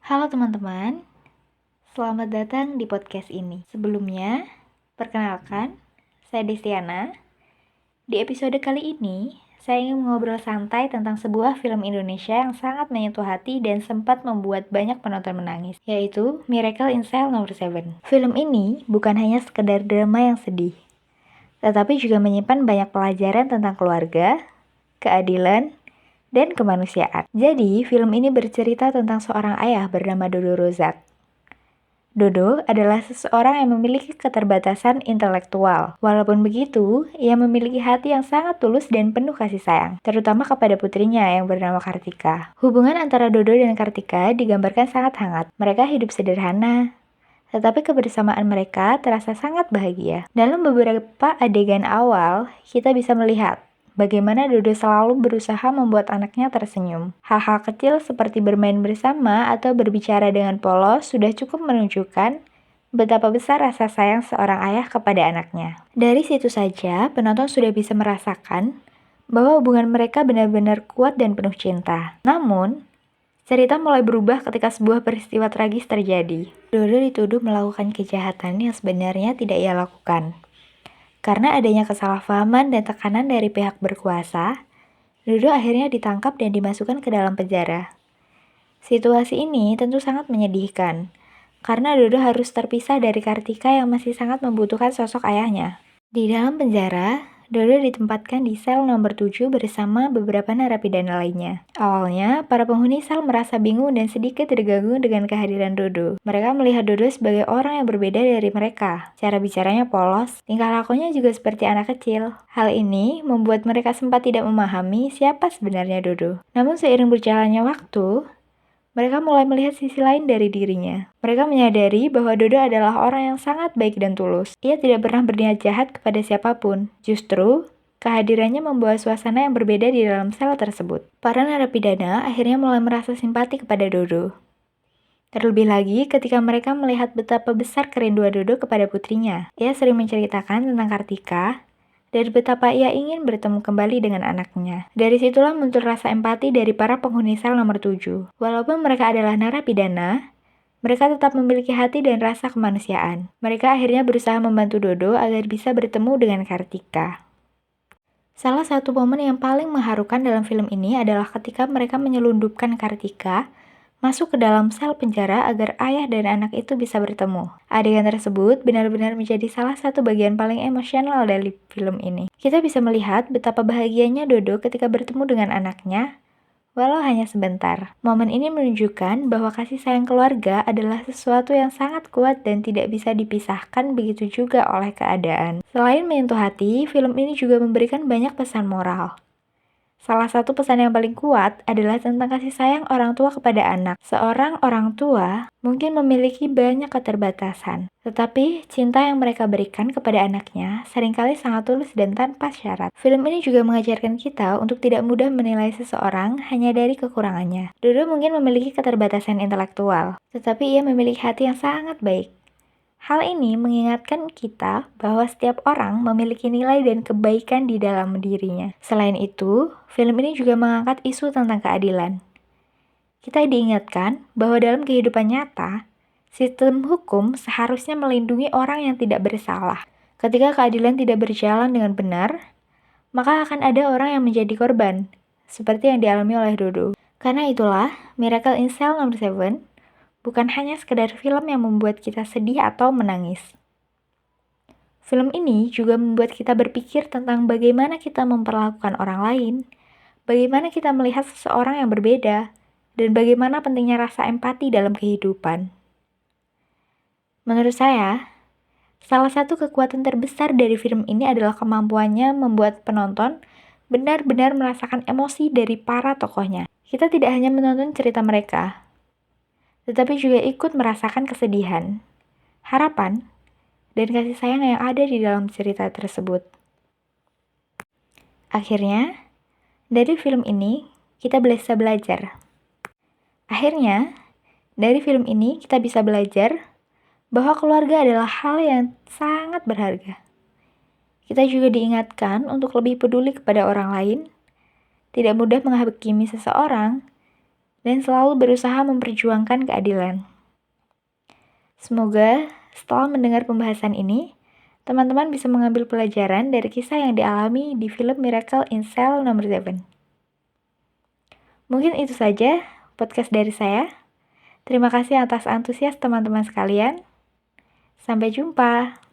Halo teman-teman, selamat datang di podcast ini. Sebelumnya, perkenalkan, saya Destiana. Di episode kali ini, saya ingin mengobrol santai tentang sebuah film Indonesia yang sangat menyentuh hati dan sempat membuat banyak penonton menangis, yaitu Miracle in Cell No. 7. Film ini bukan hanya sekedar drama yang sedih, tetapi juga menyimpan banyak pelajaran tentang keluarga, keadilan, dan kemanusiaan. Jadi, film ini bercerita tentang seorang ayah bernama Dodo Rozak. Dodo adalah seseorang yang memiliki keterbatasan intelektual. Walaupun begitu, ia memiliki hati yang sangat tulus dan penuh kasih sayang, terutama kepada putrinya yang bernama Kartika. Hubungan antara Dodo dan Kartika digambarkan sangat hangat. Mereka hidup sederhana, tetapi kebersamaan mereka terasa sangat bahagia. Dalam beberapa adegan awal, kita bisa melihat bagaimana Dodo selalu berusaha membuat anaknya tersenyum. Hal-hal kecil seperti bermain bersama atau berbicara dengan polos sudah cukup menunjukkan betapa besar rasa sayang seorang ayah kepada anaknya. Dari situ saja, penonton sudah bisa merasakan bahwa hubungan mereka benar-benar kuat dan penuh cinta. Namun, cerita mulai berubah ketika sebuah peristiwa tragis terjadi. Dodo dituduh melakukan kejahatan yang sebenarnya tidak ia lakukan. Karena adanya kesalahpahaman dan tekanan dari pihak berkuasa, Dodo akhirnya ditangkap dan dimasukkan ke dalam penjara. Situasi ini tentu sangat menyedihkan, karena Dodo harus terpisah dari Kartika yang masih sangat membutuhkan sosok ayahnya. Di dalam penjara, Dodo ditempatkan di sel nomor 7 bersama beberapa narapidana lainnya. Awalnya, para penghuni sel merasa bingung dan sedikit terganggu dengan kehadiran Dodo. Mereka melihat Dodo sebagai orang yang berbeda dari mereka. Cara bicaranya polos, tingkah lakunya juga seperti anak kecil. Hal ini membuat mereka sempat tidak memahami siapa sebenarnya Dodo. Namun seiring berjalannya waktu, mereka mulai melihat sisi lain dari dirinya. Mereka menyadari bahwa Dodo adalah orang yang sangat baik dan tulus. Ia tidak pernah berniat jahat kepada siapapun. Justru, kehadirannya membawa suasana yang berbeda di dalam sel tersebut. Para narapidana akhirnya mulai merasa simpati kepada Dodo. Terlebih lagi ketika mereka melihat betapa besar kerinduan Dodo kepada putrinya. Ia sering menceritakan tentang Kartika, dan betapa ia ingin bertemu kembali dengan anaknya. Dari situlah muncul rasa empati dari para penghuni sel nomor 7. Walaupun mereka adalah narapidana, mereka tetap memiliki hati dan rasa kemanusiaan. Mereka akhirnya berusaha membantu Dodo agar bisa bertemu dengan Kartika. Salah satu momen yang paling mengharukan dalam film ini adalah ketika mereka menyelundupkan Kartika masuk ke dalam sel penjara agar ayah dan anak itu bisa bertemu. Adegan tersebut benar-benar menjadi salah satu bagian paling emosional dari film ini. Kita bisa melihat betapa bahagianya Dodo ketika bertemu dengan anaknya, walau hanya sebentar. Momen ini menunjukkan bahwa kasih sayang keluarga adalah sesuatu yang sangat kuat dan tidak bisa dipisahkan, begitu juga oleh keadaan. Selain menyentuh hati, film ini juga memberikan banyak pesan moral. Salah satu pesan yang paling kuat adalah tentang kasih sayang orang tua kepada anak. Seorang orang tua mungkin memiliki banyak keterbatasan, tetapi cinta yang mereka berikan kepada anaknya seringkali sangat tulus dan tanpa syarat. Film ini juga mengajarkan kita untuk tidak mudah menilai seseorang hanya dari kekurangannya. Dodo mungkin memiliki keterbatasan intelektual, tetapi ia memiliki hati yang sangat baik. Hal ini mengingatkan kita bahwa setiap orang memiliki nilai dan kebaikan di dalam dirinya. Selain itu, film ini juga mengangkat isu tentang keadilan. Kita diingatkan bahwa dalam kehidupan nyata, sistem hukum seharusnya melindungi orang yang tidak bersalah. Ketika keadilan tidak berjalan dengan benar, maka akan ada orang yang menjadi korban, seperti yang dialami oleh Dodo. Karena itulah, Miracle in Cell No. 7 bukan hanya sekedar film yang membuat kita sedih atau menangis. Film ini juga membuat kita berpikir tentang bagaimana kita memperlakukan orang lain, bagaimana kita melihat seseorang yang berbeda, dan bagaimana pentingnya rasa empati dalam kehidupan. Menurut saya, salah satu kekuatan terbesar dari film ini adalah kemampuannya membuat penonton benar-benar merasakan emosi dari para tokohnya. Kita tidak hanya menonton cerita mereka, tetapi juga ikut merasakan kesedihan, harapan, dan kasih sayang yang ada di dalam cerita tersebut. Akhirnya, dari film ini, kita bisa belajar. Bahwa keluarga adalah hal yang sangat berharga. Kita juga diingatkan untuk lebih peduli kepada orang lain, tidak mudah menghakimi seseorang, dan selalu berusaha memperjuangkan keadilan. Semoga setelah mendengar pembahasan ini, teman-teman bisa mengambil pelajaran dari kisah yang dialami di film Miracle in Cell nomor 7. Mungkin itu saja podcast dari saya. Terima kasih atas antusias teman-teman sekalian. Sampai jumpa.